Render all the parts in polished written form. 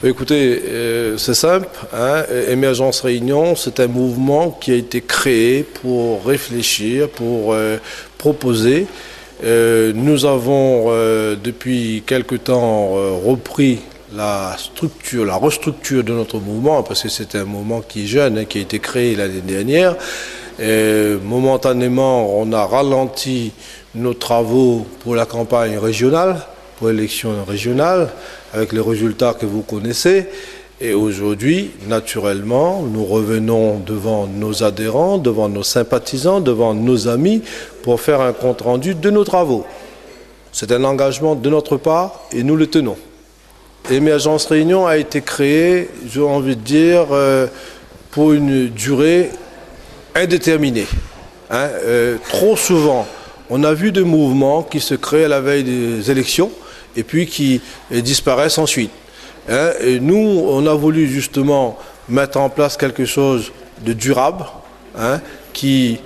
Écoutez, c'est simple, hein, Émergence Réunion, c'est un mouvement qui a été créé pour réfléchir, pour proposer. Nous avons depuis quelque temps repris la restructure de notre mouvement, parce que c'est un mouvement qui est jeune, hein, qui a été créé l'année dernière. Momentanément, on a ralenti nos travaux pour la campagne régionale, pour l'élection régionale, avec les résultats que vous connaissez. Et aujourd'hui, naturellement, nous revenons devant nos adhérents, devant nos sympathisants, devant nos amis, pour faire un compte-rendu de nos travaux. C'est un engagement de notre part et nous le tenons. Émergence Réunion a été créée, j'ai envie de dire, pour une durée indéterminée. Hein. Trop souvent, on a vu des mouvements qui se créent à la veille des élections et puis qui disparaissent ensuite. Hein. Et nous, on a voulu justement mettre en place quelque chose de durable, hein, qui,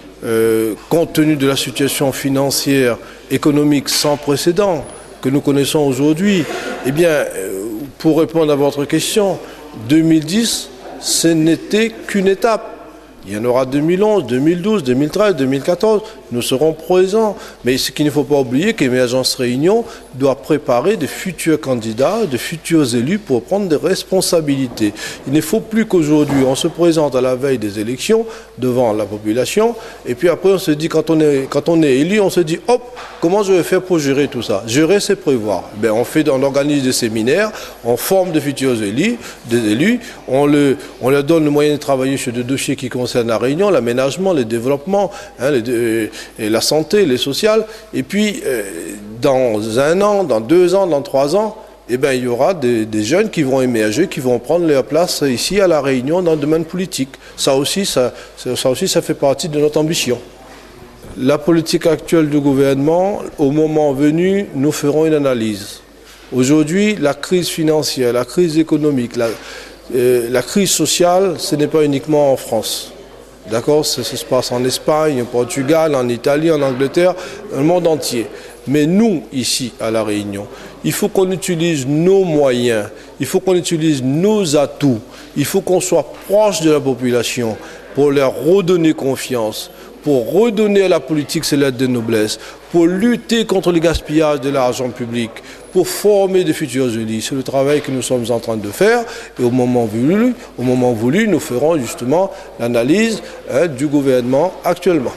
compte tenu de la situation financière, économique sans précédent que nous connaissons aujourd'hui, eh bien, pour répondre à votre question, 2010, ce n'était qu'une étape. Il y en aura 2011, 2012, 2013, 2014, nous serons présents. Mais ce qu'il ne faut pas oublier, qu'Émergence Réunion doit préparer de futurs candidats, de futurs élus pour prendre des responsabilités. Il ne faut plus qu'aujourd'hui, on se présente à la veille des élections devant la population, et puis après on se dit, quand on est élu, on se dit, hop, comment je vais faire pour gérer tout ça? Gérer, c'est prévoir. Ben, on organise des séminaires, on forme de futurs élus, on leur donne le moyen de travailler sur des dossiers qui concernent la Réunion, l'aménagement, le développement, hein, la santé, les sociales. Et puis, dans 1 an, dans 2 ans, dans 3 ans, eh ben, il y aura des jeunes qui vont émerger, qui vont prendre leur place ici à la Réunion dans le domaine politique. Ça aussi, ça fait partie de notre ambition. La politique actuelle du gouvernement, au moment venu, nous ferons une analyse. Aujourd'hui, la crise financière, la crise économique, la crise sociale, ce n'est pas uniquement en France. D'accord, ça se passe en Espagne, au Portugal, en Italie, en Angleterre, dans le monde entier. Mais nous, ici, à La Réunion, il faut qu'on utilise nos moyens, il faut qu'on utilise nos atouts, il faut qu'on soit proche de la population pour leur redonner confiance, pour redonner à la politique ses lettres de noblesse, pour lutter contre le gaspillage de l'argent public, pour former de futurs élus. C'est le travail que nous sommes en train de faire et au moment voulu, nous ferons justement l'analyse du gouvernement actuellement.